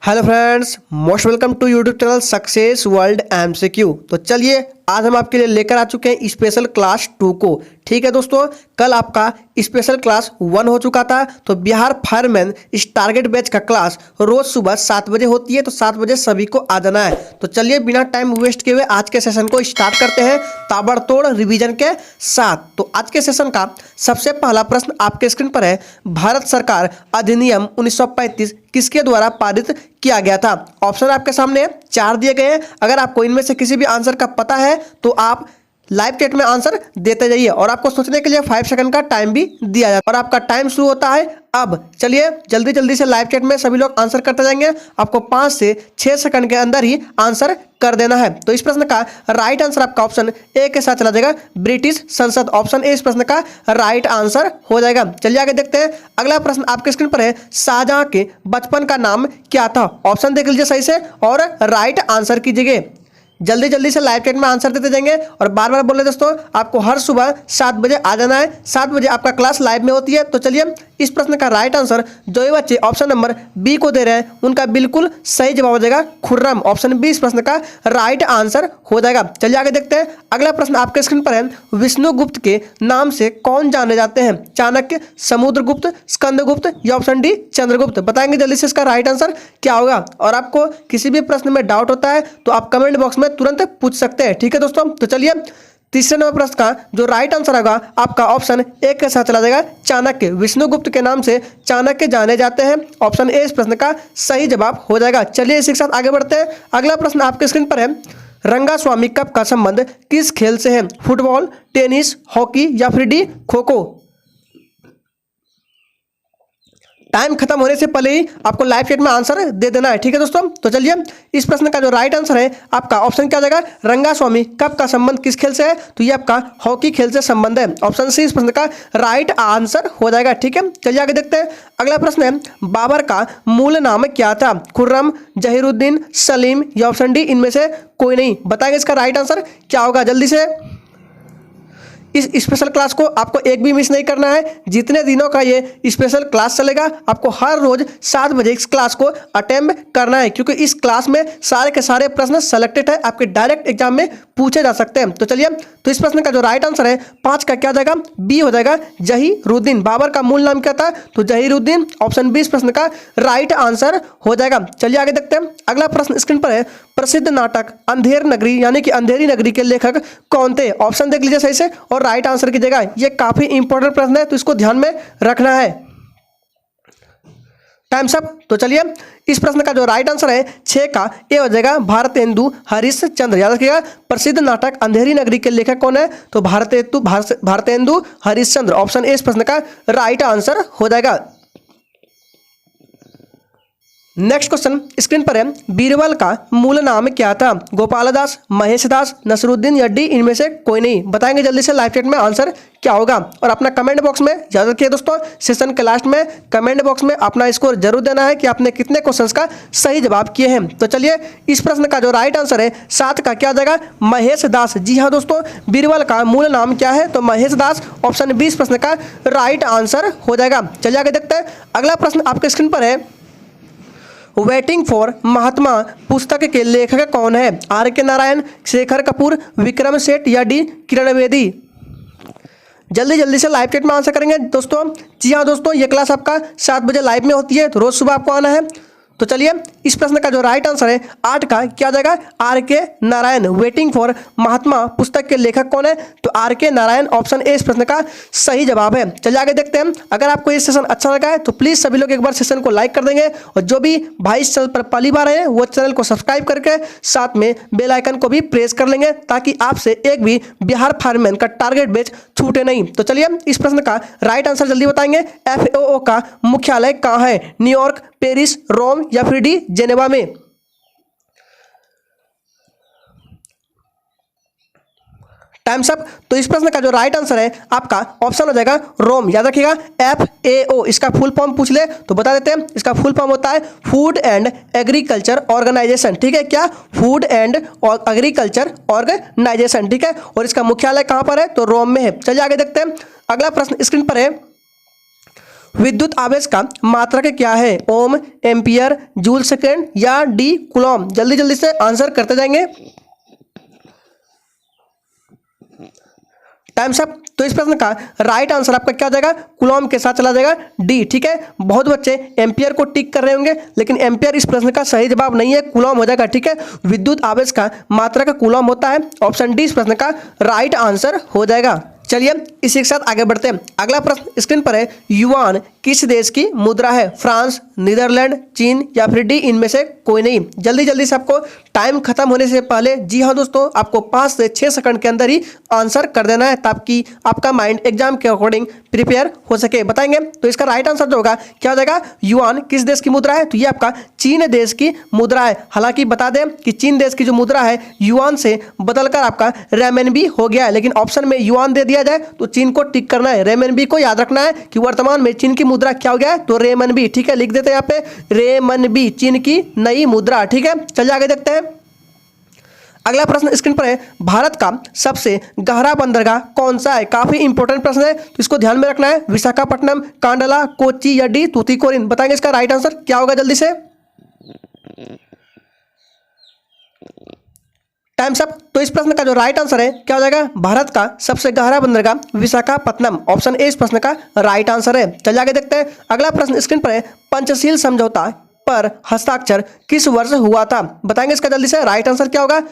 Hello friends, most welcome to YouTube channel success world MCQ. तो चलिए आज हम आपके लिए लेकर आ चुके हैं स्पेशल क्लास 2 को। ठीक है दोस्तों, कल आपका स्पेशल क्लास 1 हो चुका था। तो बिहार फायरमैन इस टारगेट बैच का क्लास रोज सुबह 7 बजे होती है, तो 7 बजे सभी को आ जाना है। तो चलिए बिना टाइम वेस्ट किए हुए आज के सेशन को स्टार्ट करते हैं ताबड़तोड़ रिवीजन के साथ। तो आज के सेशन का सबसे पहला प्रश्न आपके स्क्रीन पर है। भारत सरकार अधिनियम 1935 किसके द्वारा पारित किया गया था? ऑप्शन आपके सामने 4 दिए गए हैं। अगर आपको इनमें से किसी भी आंसर का पता है तो आप लाइव चैट में आंसर देते जाइए और आपको सोचने के लिए 5 सेकंड का टाइम भी दिया जाता है और आपका टाइम शुरू होता है अब। चलिए जल्दी जल्दी से लाइव चैट में सभी लोग आंसर करते जाएंगे। आपको 5 से 6 सेकंड के अंदर ही आंसर कर देना है। तो इस प्रश्न का राइट आंसर आपका ऑप्शन ए के साथ चला जाएगा, ब्रिटिश संसद। ऑप्शन ए इस प्रश्न का राइट आंसर हो जाएगा। चलिए आगे देखते हैं। अगला प्रश्न आपके स्क्रीन पर है। शाहजहां के बचपन का नाम क्या था? ऑप्शन देख लीजिए सही से और राइट आंसर कीजिए। जल्दी जल्दी से लाइव चैट में आंसर देते जाएंगे और बार बार बोल रहे दोस्तों आपको हर सुबह 7 बजे आ जाना है। 7 बजे आपका क्लास लाइव में होती है। तो चलिए इस प्रश्न का राइट आंसर जो ये बच्चे ऑप्शन नंबर बी को दे रहे हैं उनका बिल्कुल सही जवाब हो जाएगा खुर्रम। ऑप्शन बी इस प्रश्न का राइट आंसर हो जाएगा। चलिए आगे देखते हैं। अगला प्रश्न आपके स्क्रीन पर है। विष्णुगुप्त के नाम से कौन जाने जाते हैं? चाणक्य, समुद्रगुप्त, स्कंदगुप्त या ऑप्शन डी चंद्रगुप्त? बताएंगे जल्दी से इसका राइट आंसर क्या होगा। और आपको किसी भी प्रश्न में डाउट होता है तो आप कमेंट बॉक्स में तुरंत पूछ सकते हैं। ठीक है दोस्तों, तो चलिए तीसरे नंबर प्रश्न का जो राइट आंसर होगा आपका ऑप्शन ए के साथ चला जाएगा, चाणक्य। विष्णुगुप्त के नाम से चाणक्य जाने जाते हैं। ऑप्शन ए इस प्रश्न का सही जवाब हो जाएगा। चलिए इसी के साथ आगे बढ़ते हैं। अगला प्रश्न आपके स्क्रीन पर है। रंगास्वामी कप का संबंध किस खेल से है? फुटबॉल, टेनिस, हॉकी या फिर डी खो खो? टाइम खत्म होने से पहले ही आपको लाइव चैट में आंसर दे देना है। ठीक है दोस्तों, तो चलिए इस प्रश्न का जो राइट आंसर है आपका ऑप्शन क्या जाएगा? रंगास्वामी कप का संबंध किस खेल से है? तो ये आपका हॉकी खेल से संबंध है। ऑप्शन सी इस प्रश्न का राइट आंसर हो जाएगा। ठीक है, चलिए आगे देखते हैं। अगला प्रश्न है। बाबर का मूल नाम क्या था? खुर्रम, जहीरुद्दीन, सलीम या ऑप्शन डी इनमें से कोई नहीं? बताएंगे इसका राइट आंसर क्या होगा। जल्दी से इस स्पेशल क्लास को आपको एक भी मिस नहीं करना है। जितने दिनों का ये स्पेशल क्लास चलेगा आपको हर रोज 7 बजे इस क्लास को अटेम्प्ट करना है, क्योंकि इस क्लास में सारे के सारे प्रश्न सेलेक्टेड है, आपके डायरेक्ट एग्जाम में पूछे जा सकते हैं। तो चलिए, तो इस प्रश्न का जो राइट आंसर है 5 का क्या जाएगा? बी हो जाएगा, जहीरुद्दीन। बाबर का मूल नाम क्या था? तो जहीरुद्दीन। ऑप्शन बी इस प्रश्न का राइट आंसर हो जाएगा। चलिए आगे देखते हैं। अगला प्रश्न स्क्रीन पर है। प्रसिद्ध नाटक अंधेर नगरी यानी कि अंधेरी नगरी के लेखक कौन थे? ऑप्शन देख लीजिए सही से और राइट आंसर कीजिएगा। ये काफी इंपॉर्टेंट प्रश्न है तो इसको ध्यान में रखना है। Times up. तो चलिए इस प्रश्न का जो राइट आंसर है 6 का ए हो जाएगा, भारतेंदु हरिश्चंद्र। याद रखिएगा, प्रसिद्ध नाटक अंधेरी नगरी के लेखक कौन है? तो भारतेंदु हरिश्चंद्र। ऑप्शन ए इस प्रश्न का राइट आंसर हो जाएगा। नेक्स्ट क्वेश्चन स्क्रीन पर है। बीरबल का मूल नाम क्या था? गोपालदास, महेशदास, नसरुद्दीन या डी इनमें से कोई नहीं? बताएंगे जल्दी से लाइव चैट में आंसर क्या होगा। और अपना कमेंट बॉक्स में याद रखिए दोस्तों, सेशन के लास्ट में कमेंट बॉक्स में अपना स्कोर जरूर देना है कि आपने कितने क्वेश्चंस का सही जवाब किए हैं। तो चलिए इस प्रश्न का जो राइट आंसर है 7 का क्या जाएगा? महेशदास। जी हाँ दोस्तों, बीरबल का मूल नाम क्या है? तो महेशदास। ऑप्शन 20 प्रश्न का राइट आंसर हो जाएगा। चलिए आगे देखते हैं। अगला प्रश्न आपके स्क्रीन पर है। वेटिंग फॉर महात्मा पुस्तक के लेखक कौन है? आर के नारायण, शेखर कपूर, विक्रम सेठ या डी किरण बेदी? जल्दी जल्दी से लाइव चैट में आंसर करेंगे दोस्तों। जी हाँ दोस्तों, ये क्लास आपका 7 बजे लाइव में होती है, तो रोज सुबह आपको आना है। तो चलिए इस प्रश्न का जो राइट आंसर है 8 का क्या जाएगा? आर के नारायण। वेटिंग फॉर महात्मा पुस्तक के लेखक कौन है? तो आर के नारायण। ऑप्शन ए इस प्रश्न का सही जवाब है। चलिए आगे देखते हैं। अगर आपको ये सेशन अच्छा लगा है तो प्लीज सभी लोग एक बार सेशन को लाइक कर देंगे और जो भी भाई इस चैनल पर पहली बार आए वो चैनल को सब्सक्राइब करके साथ में बेल आइकन को भी प्रेस कर लेंगे ताकि आपसे एक भी बिहार फायरमैन का टारगेट बैच छूटे नहीं। तो चलिए इस प्रश्न का राइट आंसर जल्दी बताएंगे। FAO का मुख्यालय कहाँ है? न्यूयॉर्क, पेरिस, रोम या फिर डी जेनेवा में? Times up. तो इस प्रश्न का जो राइट आंसर है आपका ऑप्शन हो जाएगा रोम। याद रखिएगा, FAO इसका फुल फॉर्म पूछ ले तो बता देते हैं। इसका फुल फॉर्म होता है फूड एंड एग्रीकल्चर ऑर्गेनाइजेशन। ठीक है, क्या? Food and agriculture organisation. ठीक है, और इसका मुख्यालय कहां पर है? तो रोम में है। चलिए आगे देखते हैं। अगला प्रश्न स्क्रीन पर है। विद्युत आवेश का मात्रक क्या है? ओम, एम्पियर, जूल सेकेंड या डी कूलॉम? जल्दी जल्दी से आंसर करते जाएंगे। Times up. तो इस प्रश्न का राइट आंसर आपका क्या हो जाएगा? कूलॉम के साथ चला जाएगा डी। ठीक है, बहुत बच्चे एम्पियर को टिक कर रहे होंगे, लेकिन एम्पियर इस प्रश्न का सही जवाब नहीं है, कूलॉम हो जाएगा। ठीक है, विद्युत आवेश का मात्रक का कूलॉम होता है। ऑप्शन डी इस प्रश्न का राइट आंसर हो जाएगा। चलिए इसी के साथ आगे बढ़ते हैं। अगला प्रश्न स्क्रीन पर है, युआन किस देश की मुद्रा है? फ्रांस, नीदरलैंड, चीन या फिर डी इनमें से कोई नहीं? जल्दी जल्दी से आपको टाइम खत्म होने से पहले, जी हाँ दोस्तों, आपको 5 से 6 सेकंड के अंदर ही आंसर कर देना है, ताकि आपका माइंड एग्जाम के अकॉर्डिंग प्रिपेयर हो सके। बताएंगे तो इसका राइट आंसर जो होगा क्या हो जाएगा? युआन किस देश की मुद्रा है? तो ये आपका चीन देश की मुद्रा है। हालांकि बता दें कि चीन देश की जो मुद्रा है युआन से बदलकर आपका रेमनबी हो गया है, लेकिन ऑप्शन में युआन दे दिया जाए तो चीन को टिक करना है, रेमनबी को याद रखना है कि वर्तमान में चीन की मुद्रा क्या हो गया है, तो रेमनबी। ठीक है, लिख देते हैं यहाँ पे रेमनबी, चीन की नई मुद्रा। ठीक है, चलिए आगे देखते हैं। अगला प्रश्न स्क्रीन पर है, भारत का सबसे गहरा बंदरगाह कौन सा है? काफी इंपॉर्टेंट प्रश्न है, तो इसको ध्यान में रखना है। विशाखापट्टनम, कांडला, कोच्चि या डी तूतीकोरिन? बताएंगे इसका राइट आंसर क्या होगा जल्दी से। Times up. तो इस प्रश्न का जो राइट आंसर है क्या हो जाएगा? भारत का सबसे गहरा बंदरगाह विशाखापट्टनम। ऑप्शन ए इस प्रश्न का राइट आंसर है। चलिए आगे देखते हैं। अगला प्रश्न स्क्रीन पर है, पंचशील समझौता पर हस्ताक्षर किस वर्ष हुआ था? बताएंगे इसका जल्दी से राइट आंसर क्या होगा।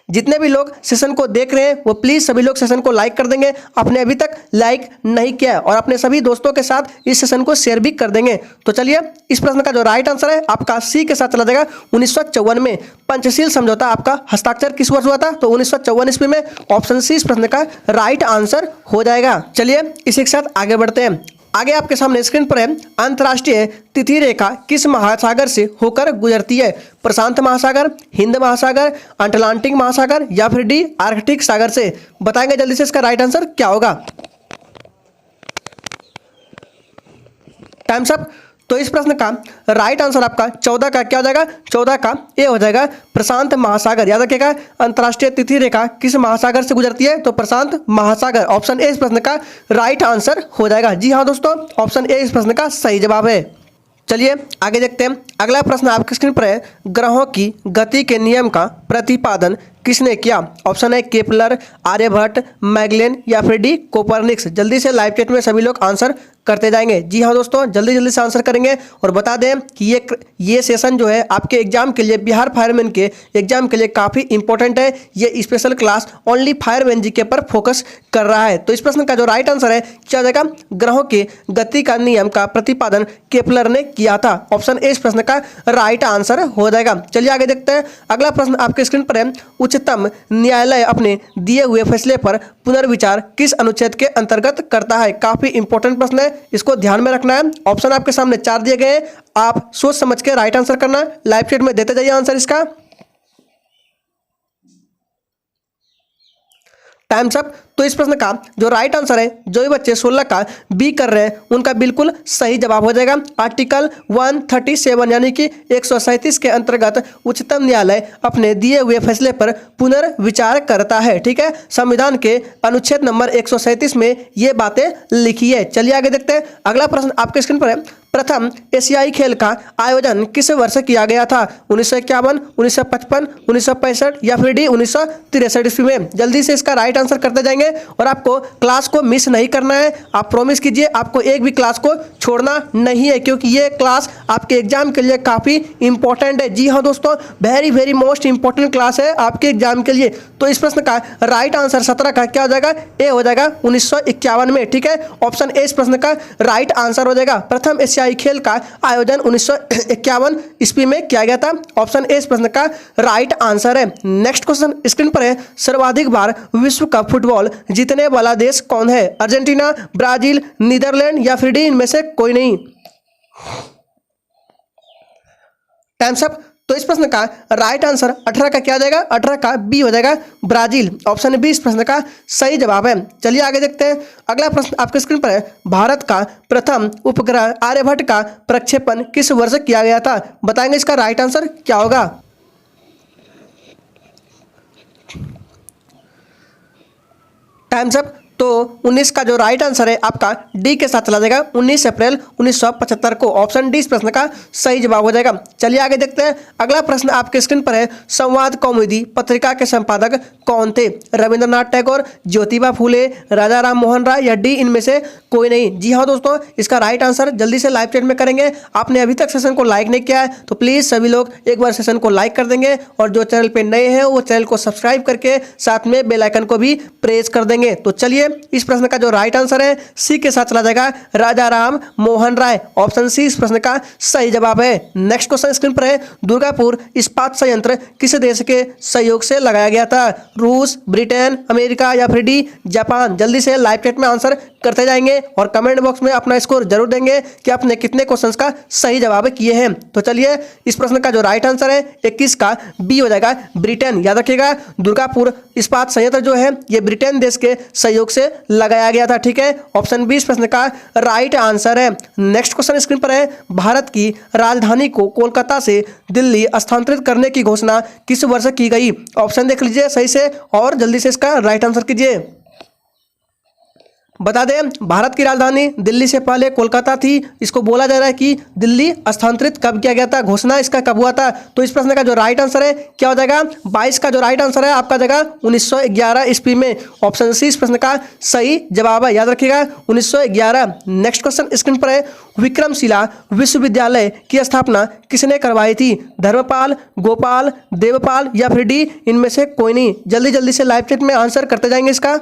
जितने भी लोग सेशन को देख रहे हैं वो प्लीज सभी लोग सेशन को लाइक कर देंगे। आपने अभी तक लाइक नहीं किया है, और अपने सभी दोस्तों के साथ इस सेशन को शेयर भी कर देंगे। तो चलिए इस प्रश्न का जो राइट आंसर है आपका सी के साथ चला जाएगा। 1954 में पंचशील समझौता आपका हस्ताक्षर किस वर्ष हुआ था? तो 1954 ईस्वी में। ऑप्शन सी इस प्रश्न का राइट आंसर हो जाएगा। चलिए इसी के साथ आगे बढ़ते हैं। आगे आपके सामने स्क्रीन पर है, अंतर्राष्ट्रीय तिथि रेखा किस महासागर से होकर गुजरती है? प्रशांत महासागर, हिंद महासागर, अटलांटिक महासागर या फिर डी आर्कटिक सागर से? बताएंगे जल्दी से इसका राइट आंसर क्या होगा। Times up. तो इस प्रश्न का राइट आंसर आपका 14 का क्या हो जाएगा? 14 का ए हो जाएगा, प्रशांत महासागर। याद रखिएगा, अंतर्राष्ट्रीय तिथि रेखा किस महासागर से गुजरती है? तो प्रशांत महासागर। ऑप्शन ए इस प्रश्न का राइट आंसर हो जाएगा। जी हाँ दोस्तों, ऑप्शन ए इस प्रश्न का सही जवाब है। चलिए आगे देखते हैं। अगला प्रश्न आपके स्क्रीन पर है, ग्रहों की गति के नियम का प्रतिपादन किसने किया? ऑप्शन है केपलर, आर्यभट्ट, मैगलेन या फिर डी कोपरनिक्स? जल्दी से लाइव चैट में सभी लोग आंसर करते जाएंगे। जी हाँ दोस्तों, जल्दी जल्दी से आंसर करेंगे। और बता दें कि ये सेशन जो है आपके एग्जाम के लिए, बिहार फायरमैन के एग्जाम के लिए काफ़ी इंपॉर्टेंट है। ये special class only fireman GK पर फोकस कर रहा है। तो इस प्रश्न का जो राइट आंसर है क्या हो जाएगा? ग्रहों के गति का नियम का प्रतिपादन केपलर ने किया था। ऑप्शन ए इस प्रश्न का राइट आंसर हो जाएगा। चलिए आगे देखते हैं। अगला प्रश्न आपके स्क्रीन पर है, उच्चतम न्यायालय अपने दिए हुए फैसले पर पुनर्विचार किस अनुच्छेद के अंतर्गत करता है? काफी इंपॉर्टेंट प्रश्न है, इसको ध्यान में रखना है। ऑप्शन आपके सामने 4 दिए गए हैं, आप सोच समझ के राइट आंसर करना है। लाइव चैट में देते जाइए आंसर इसका। Times up. तो इस प्रश्न का जो राइट आंसर है, जो भी बच्चे 16 का बी कर रहे हैं उनका बिल्कुल सही जवाब हो जाएगा। आर्टिकल 137 यानी कि 137 के अंतर्गत उच्चतम न्यायालय अपने दिए हुए फैसले पर पुनर्विचार करता है। ठीक है, संविधान के अनुच्छेद नंबर 137 में ये बातें लिखी है। चलिए आगे देखते हैं। अगला प्रश्न आपके स्क्रीन पर है, प्रथम एशियाई खेल का आयोजन किस वर्ष किया गया था? 1951, 1955, 1965 या फिर डी 1963 ईस्वी में? जल्दी से इसका राइट आंसर करते जाएंगे, और आपको क्लास को मिस नहीं करना है। आप प्रॉमिस कीजिए आपको एक भी क्लास को छोड़ना नहीं है, क्योंकि ये क्लास आपके एग्जाम के लिए काफ़ी इंपॉर्टेंट है। जी हाँ दोस्तों, very very most important class है आपके एग्जाम के लिए। तो इस प्रश्न का राइट आंसर 17 का क्या हो जाएगा? ए हो जाएगा 1951 में। ठीक है, ऑप्शन ए इस प्रश्न का राइट आंसर हो जाएगा। प्रथम एशियाई खेल का आयोजन 1951 ईस्वी में किया गया था। ऑप्शन ए इस प्रश्न का राइट आंसर है। नेक्स्ट क्वेश्चन स्क्रीन पर है, सर्वाधिक बार विश्व कप फुटबॉल जीतने वाला देश कौन है? अर्जेंटीना, ब्राजील, नीदरलैंड या फिर डी इनमें से कोई नहीं? Times up. तो इस प्रश्न का राइट आंसर 18 का क्या हो जाएगा? 18 का बी हो जाएगा, ब्राजील। ऑप्शन बी इस प्रश्न का सही जवाब है। चलिए आगे देखते हैं। अगला प्रश्न आपके स्क्रीन पर है, भारत का प्रथम उपग्रह आर्यभट्ट का प्रक्षेपण किस वर्ष किया गया था? बताएंगे इसका राइट आंसर क्या होगा। Times up. तो 19 का जो राइट आंसर है आपका डी के साथ चला जाएगा, 19 अप्रैल 1975 को। ऑप्शन डी इस प्रश्न का सही जवाब हो जाएगा। चलिए आगे देखते हैं। अगला प्रश्न आपके स्क्रीन पर है, संवाद कौमुदी पत्रिका के संपादक कौन थे? रविंद्रनाथ टैगोर, ज्योतिबा फूले, राजा राम मोहन राय या डी इनमें से कोई नहीं? जी हाँ दोस्तों, इसका राइट आंसर जल्दी से लाइव चैट में करेंगे। आपने अभी तक सेशन को लाइक नहीं किया है तो प्लीज सभी लोग एक बार सेशन को लाइक कर देंगे, और जो चैनल पे नए हैं वो चैनल को सब्सक्राइब करके साथ में बेल आइकन को भी प्रेस कर देंगे। तो चलिए इस प्रश्न का जो राइट आंसर है सी के साथ चला जाएगा, राजा राम मोहन राय। ऑप्शन सी इस प्रश्न का सही जवाब है। नेक्स्ट क्वेश्चन स्क्रीन पर है, दुर्गापुर इस्पात संयंत्र किस देश के सहयोग से लगाया गया था? रूस, ब्रिटेन, अमेरिका या फिर डी जापान? जल्दी से लाइव चैट में आंसर करते जाएंगे और कमेंट बॉक्स में अपना स्कोर जरूर देंगे कि आपने कितने क्वेश्चंस का सही जवाब किए हैं। तो चलिए इस प्रश्न का जो राइट आंसर है 21 का बी हो जाएगा, ब्रिटेन। याद रखिएगा, दुर्गापुर इस्पात संयंत्र जो है ये ब्रिटेन देश के सहयोग से लगाया गया था। ठीक है, ऑप्शन बी इस प्रश्न का राइट आंसर है। नेक्स्ट क्वेश्चन स्क्रीन पर है, भारत की राजधानी को कोलकाता से दिल्ली स्थानांतरित करने की घोषणा किस वर्ष की गई? ऑप्शन देख लीजिए सही से और जल्दी से इसका राइट आंसर कीजिए। बता दें, भारत की राजधानी दिल्ली से पहले कोलकाता थी। इसको बोला जा रहा है कि दिल्ली स्थानांतरित कब किया गया था, घोषणा इसका कब हुआ था? तो इस प्रश्न का जो राइट आंसर है क्या हो जाएगा? 22 का जो राइट आंसर है आपका जगह 1911 ईस्वी में। ऑप्शन सी इस प्रश्न का सही जवाब है। याद रखिएगा 1911। नेक्स्ट क्वेश्चन स्क्रीन पर है, विक्रमशिला विश्वविद्यालय की स्थापना किसने करवाई थी? धर्मपाल, गोपाल, देवपाल या फिर डी इनमें से कोई नहीं? जल्दी जल्दी से लाइव चैट में आंसर करते जाएंगे इसका।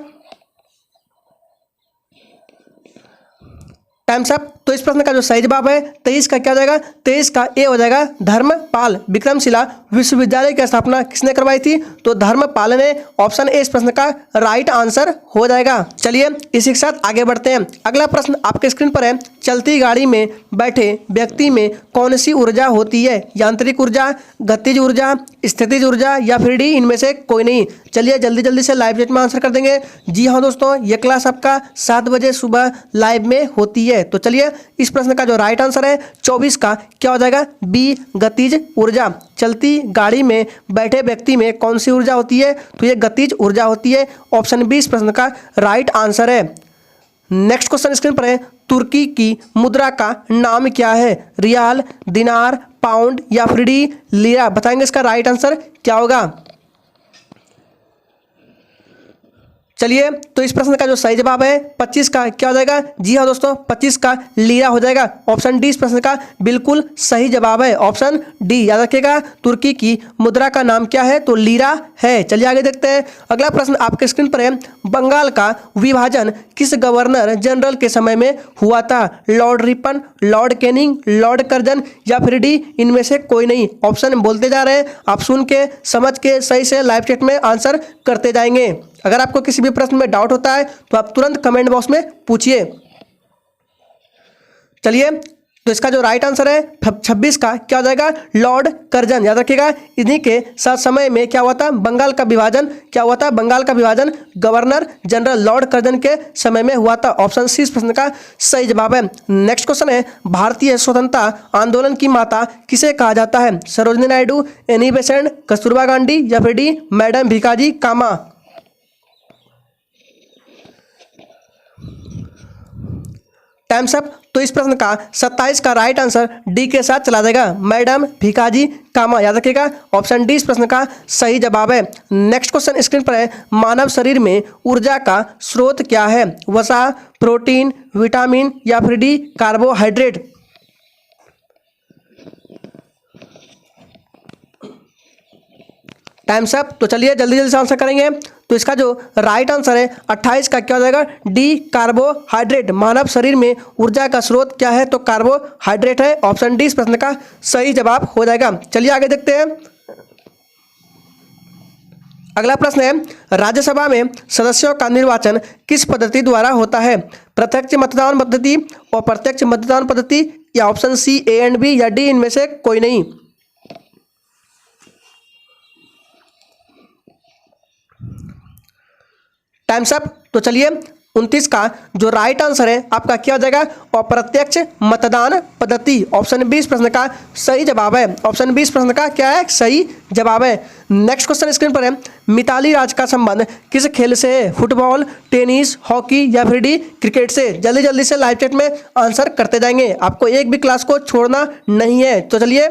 Times up. तो इस प्रश्न का जो सही जवाब है 23 का क्या हो जाएगा? 23 का ए हो जाएगा, धर्मपाल। विक्रमशिला विश्वविद्यालय की स्थापना किसने करवाई थी? तो धर्मपाल ने। ऑप्शन ए इस प्रश्न का राइट आंसर हो जाएगा। चलिए इसी के साथ आगे बढ़ते हैं। अगला प्रश्न आपके स्क्रीन पर है, चलती गाड़ी में बैठे व्यक्ति में कौन सी ऊर्जा होती है? यांत्रिक ऊर्जा, गतिज ऊर्जा, स्थितिज ऊर्जा या फिर डी इनमें से कोई नहीं? चलिए जल्दी जल्दी से लाइव चैट में आंसर कर देंगे। जी हाँ दोस्तों, ये क्लास आपका 7 बजे सुबह लाइव में होती है। तो चलिए इस प्रश्न का जो राइट आंसर है 24 का क्या हो जाएगा? बी गतिज ऊर्जा। चलती गाड़ी में बैठे व्यक्ति में कौन सी ऊर्जा होती है? तो ये गतिज ऊर्जा होती है। ऑप्शन बी इस प्रश्न का राइट आंसर है। नेक्स्ट क्वेश्चन स्क्रीन पर है, तुर्की की मुद्रा का नाम क्या है? रियाल, दिनार, पाउंड या फिर डी लीरा? बताएंगे इसका राइट आंसर क्या होगा। चलिए तो इस प्रश्न का जो सही जवाब है 25 का क्या हो जाएगा? जी हाँ दोस्तों, 25 का लीरा हो जाएगा। ऑप्शन डी इस प्रश्न का बिल्कुल सही जवाब है। Option D. याद रखिएगा, तुर्की की मुद्रा का नाम क्या है? तो लीरा है। चलिए आगे देखते हैं। अगला प्रश्न आपके स्क्रीन पर है, बंगाल का विभाजन किस गवर्नर जनरल के समय में हुआ था? Lord Ripon, Lord Canning, Lord Curzon या फिर डी इनमें से कोई नहीं? ऑप्शन बोलते जा रहे हैं, आप सुन के समझ के सही से लाइव चैट में आंसर करते जाएंगे। अगर आपको किसी भी प्रश्न में डाउट होता है तो आप तुरंत कमेंट बॉक्स में पूछिए। चलिए तो इसका जो राइट आंसर है 26 का क्या हो जाएगा? Lord Curzon. याद रखिएगा, इन्हीं के साथ समय में क्या हुआ था? बंगाल का विभाजन क्या हुआ था? बंगाल का विभाजन गवर्नर जनरल लॉर्ड कर्जन के समय में हुआ था। ऑप्शन सी इस प्रश्न का सही जवाब है। नेक्स्ट क्वेश्चन है, भारतीय स्वतंत्रता आंदोलन की माता किसे कहा जाता है? सरोजिनी नायडू, एनी बेसेंट, कस्तूरबा गांधी या फिर D madam Bhikaji Cama? Times up. तो इस प्रश्न का 27 का राइट आंसर डी के साथ चला जाएगा, मैडम भिकाजी कामा। याद रखिएगा, ऑप्शन डी इस प्रश्न का सही जवाब है। नेक्स्ट क्वेश्चन स्क्रीन पर है, मानव शरीर में ऊर्जा का स्रोत क्या है? वसा, प्रोटीन, विटामिन या फिर डी कार्बोहाइड्रेट? Times up. तो चलिए जल्दी जल्दी से आंसर करेंगे। तो इसका जो राइट आंसर है 28 का क्या हो जाएगा? D carbohydrate. मानव शरीर में ऊर्जा का स्रोत क्या है? तो कार्बोहाइड्रेट है। ऑप्शन डी इस प्रश्न का सही जवाब हो जाएगा। चलिए आगे देखते हैं। अगला प्रश्न है, राज्यसभा में सदस्यों का निर्वाचन किस पद्धति द्वारा होता है? प्रत्यक्ष मतदान पद्धति, अप्रत्यक्ष मतदान पद्धति या option C A and B या डी इनमें से कोई नहीं? Times up. तो चलिए 29 का जो राइट आंसर है आपका क्या हो जाएगा, अप्रत्यक्ष मतदान पद्धति। ऑप्शन 20 प्रश्न का सही जवाब है। ऑप्शन 20 प्रश्न का क्या है, सही जवाब है। नेक्स्ट क्वेश्चन स्क्रीन पर है, मिताली राज का संबंध किस खेल से है, फुटबॉल, टेनिस, हॉकी या फिर डी क्रिकेट से। जल्दी जल्दी से लाइव चैट में आंसर करते जाएंगे, आपको एक भी क्लास को छोड़ना नहीं है। तो चलिए,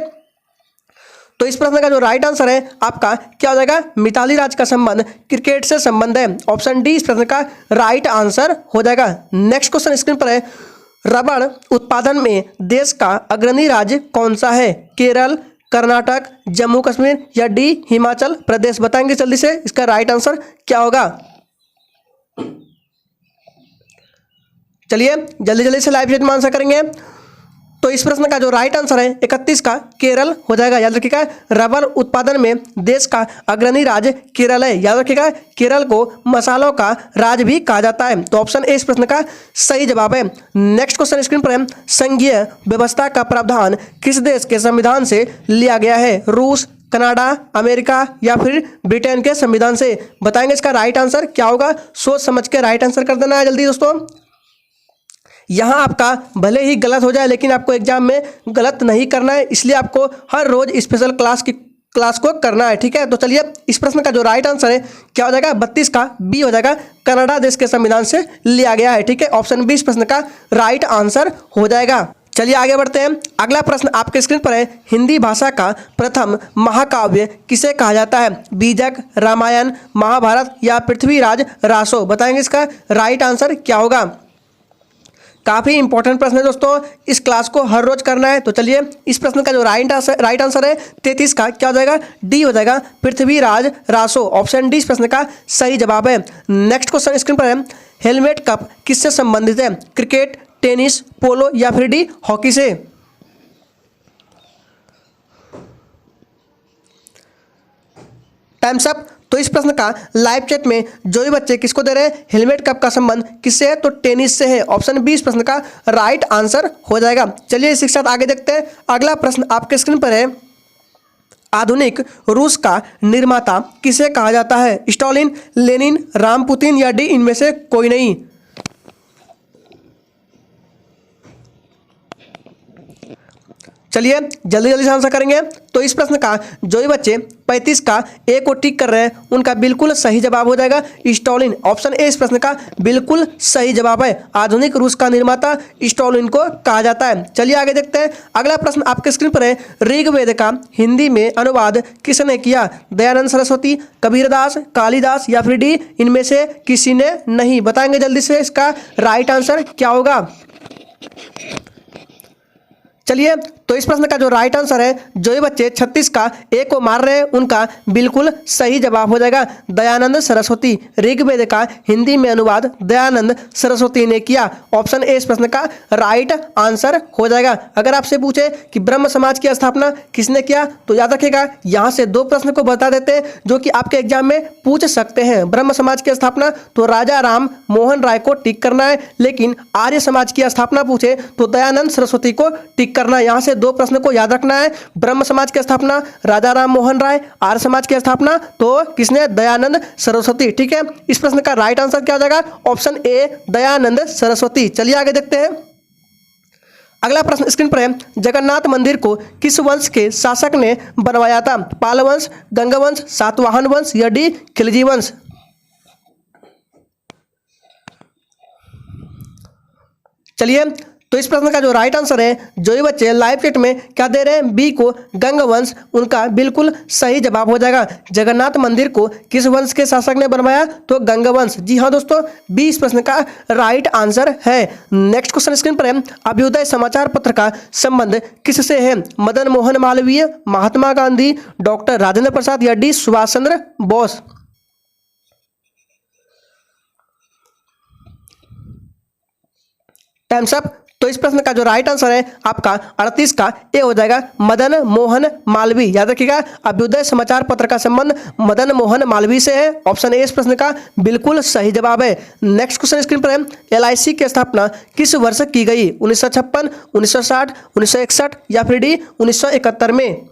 तो इस प्रश्न का जो राइट आंसर है आपका क्या हो जाएगा, मिताली राज का संबंध क्रिकेट से संबंध है। ऑप्शन डी इस प्रश्न का राइट आंसर हो जाएगा। नेक्स्ट क्वेश्चन स्क्रीन पर है, रबड़ उत्पादन में देश का अग्रणी राज्य कौन सा है, केरल, कर्नाटक, जम्मू कश्मीर या डी हिमाचल प्रदेश। बताएंगे जल्दी से इसका राइट आंसर क्या होगा। चलिए जल्दी जल्दी से लाइव चैट में आंसर करेंगे। तो इस प्रश्न का जो राइट आंसर है 31 का केरल हो जाएगा। याद रखिएगा, रबर उत्पादन में देश का अग्रणी राज्य केरल है। याद रखिएगा, केरल को मसालों का राज्य भी कहा जाता है। तो ऑप्शन ए इस प्रश्न का सही जवाब है। नेक्स्ट क्वेश्चन स्क्रीन पर है, संघीय व्यवस्था का प्रावधान किस देश के संविधान से लिया गया है, रूस, कनाडा, अमेरिका या फिर ब्रिटेन के संविधान से। बताएंगे इसका राइट आंसर क्या होगा। सोच समझ के राइट आंसर कर देना है जल्दी दोस्तों। यहाँ आपका भले ही गलत हो जाए लेकिन आपको एग्जाम में गलत नहीं करना है, इसलिए आपको हर रोज स्पेशल क्लास को करना है, ठीक है। तो चलिए, इस प्रश्न का जो राइट आंसर है क्या हो जाएगा, 32 का बी हो जाएगा, कनाडा देश के संविधान से लिया गया है, ठीक है। ऑप्शन 20 प्रश्न का राइट आंसर हो जाएगा। चलिए आगे बढ़ते हैं। अगला प्रश्न आपके स्क्रीन पर है, हिंदी भाषा का प्रथम महाकाव्य किसे कहा जाता है, बीजक, रामायण, महाभारत या पृथ्वीराज रासो। बताएंगे इसका राइट आंसर क्या होगा। काफ़ी इंपॉर्टेंट प्रश्न है दोस्तों, इस क्लास को हर रोज करना है। तो चलिए, इस प्रश्न का जो राइट आंसर है 33 का क्या हो जाएगा, डी हो जाएगा, पृथ्वीराज रासो। ऑप्शन डी इस प्रश्न का सही जवाब है। नेक्स्ट क्वेश्चन स्क्रीन पर है, हेलमेट कप किससे संबंधित है, क्रिकेट, टेनिस, पोलो या फिर डी हॉकी से। Times up. तो इस प्रश्न का लाइव चैट में जो भी बच्चे किसको दे रहे हैं, हेलमेट कप का संबंध किससे है, तो टेनिस से है। ऑप्शन बी इस प्रश्न का राइट आंसर हो जाएगा। चलिए इसी के साथ आगे देखते हैं। अगला प्रश्न आपके स्क्रीन पर है, आधुनिक रूस का निर्माता किसे कहा जाता है, स्टालिन, लेनिन, रामपुतिन या डी इनमें से कोई नहीं। चलिए जल्दी जल्दी से आंसर करेंगे। तो इस प्रश्न का जो भी बच्चे 35 का ए को टिक कर रहे हैं उनका बिल्कुल सही जवाब हो जाएगा, स्टालिन। ऑप्शन ए इस प्रश्न का बिल्कुल सही जवाब है। आधुनिक रूस का निर्माता स्टालिन को कहा जाता है। चलिए आगे देखते हैं। अगला प्रश्न आपके स्क्रीन पर है, ऋग्वेद का हिंदी में अनुवाद किसने किया, दयानंद सरस्वती, कबीरदास, कालिदास या फिर डी इनमें से किसी ने नहीं। बताएंगे जल्दी से इसका राइट आंसर क्या होगा। चलिए, तो इस प्रश्न का जो राइट आंसर है, जो भी बच्चे 36 का ए को मार रहे हैं उनका बिल्कुल सही जवाब हो जाएगा, दयानंद सरस्वती। ऋग्वेद का हिंदी में अनुवाद दयानंद सरस्वती ने किया। ऑप्शन ए इस प्रश्न का राइट आंसर हो जाएगा। अगर आपसे पूछे कि ब्रह्म समाज की स्थापना किसने किया, तो याद रखिएगा यहाँ से 2 प्रश्न को बता देते हैं जो कि आपके एग्जाम में पूछ सकते हैं। ब्रह्म समाज की स्थापना तो राजा राम मोहन राय को टिक करना है, लेकिन आर्य समाज की स्थापना पूछे तो दयानंद सरस्वती को टिक करना है। यहाँ से 2 प्रश्न को याद रखना है। ब्रह्म समाज की स्थापना राजा राम मोहन राय, आर्य समाज की स्थापना तो किसने, दयानंद सरस्वती, ठीक है। इस प्रश्न का राइट आंसर क्या हो जाएगा, ऑप्शन ए दयानंद सरस्वती। चलिए आगे देखते हैं। अगला प्रश्न स्क्रीन पर है, जगन्नाथ मंदिर को किस वंश के शासक ने बनवाया था, पाल वंश, गंगा वंश, सातवाहन वंश या डी खिलजी वंश। चलिए, तो इस प्रश्न का जो राइट आंसर है, जो भी बच्चे लाइव चैट में क्या दे रहे हैं, बी को गंग वंश, उनका बिल्कुल सही जवाब हो जाएगा। जगन्नाथ मंदिर को किस वंश के शासक ने बनवाया, तो गंग वंश। जी हाँ दोस्तों, बी इस प्रश्न का राइट आंसर है। नेक्स्ट क्वेश्चन स्क्रीन पर है, अभ्युदय समाचार पत्र का संबंध किससे है, मदन मोहन मालवीय, महात्मा गांधी, डॉक्टर राजेंद्र प्रसाद या D Subhash Chandra Bose. Times up. तो इस प्रश्न का जो राइट आंसर है आपका 38 का ए हो जाएगा, मदन मोहन मालवीय। याद रखिएगा, अभ्युदय समाचार पत्र का संबंध मदन मोहन मालवीय से है। ऑप्शन ए इस प्रश्न का बिल्कुल सही जवाब है। नेक्स्ट क्वेश्चन स्क्रीन पर है, LIC की स्थापना किस वर्ष की गई, 1956, 1960, 1961 या फिर डी 1971 में।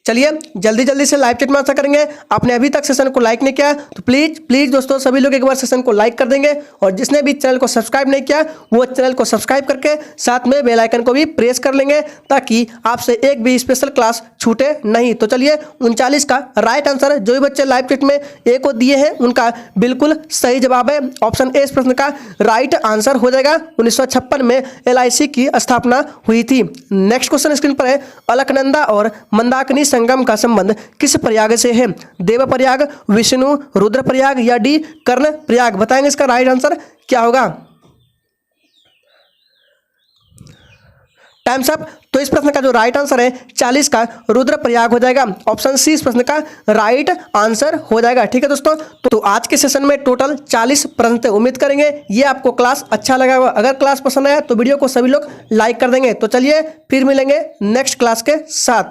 चलिए जल्दी जल्दी से लाइव चैट में आंसर करेंगे। आपने अभी तक सेशन को लाइक नहीं किया तो प्लीज प्लीज दोस्तों सभी लोग एक बार सेशन को लाइक कर देंगे, और जिसने भी चैनल को सब्सक्राइब नहीं किया वो चैनल को सब्सक्राइब करके साथ में बेल आइकन को भी प्रेस कर लेंगे, ताकि आपसे एक भी स्पेशल क्लास छूटे नहीं। तो चलिए 39 का राइट आंसर जो भी बच्चे लाइव चैट में ए को दिए हैं उनका बिल्कुल सही जवाब है। ऑप्शन ए इस प्रश्न का राइट आंसर हो जाएगा। 1956 में LIC की स्थापना हुई थी। नेक्स्ट क्वेश्चन स्क्रीन पर है, अलकनंदा और मंदाकिनी संगम का संबंध किस प्रयाग से है? देव प्रयाग, विष्णु रुद्र प्रयाग या डी कर्ण प्रयाग? बताएंगे इसका राइट आंसर क्या होगा। Times up. तो इस प्रश्न का जो राइट आंसर है 40 का रुद्र प्रयाग हो जाएगा। ऑप्शन सी इस प्रश्न का राइट आंसर हो जाएगा। ठीक है दोस्तों, तो आज के सेशन में टोटल 40 प्रश्न थे। उम्मीद करेंगे ये आपको क्लास अच्छा लगा होगा। अगर क्लास पसंद आया तो वीडियो को सभी लोग लाइक कर देंगे। तो चलिए फिर मिलेंगे नेक्स्ट क्लास के साथ।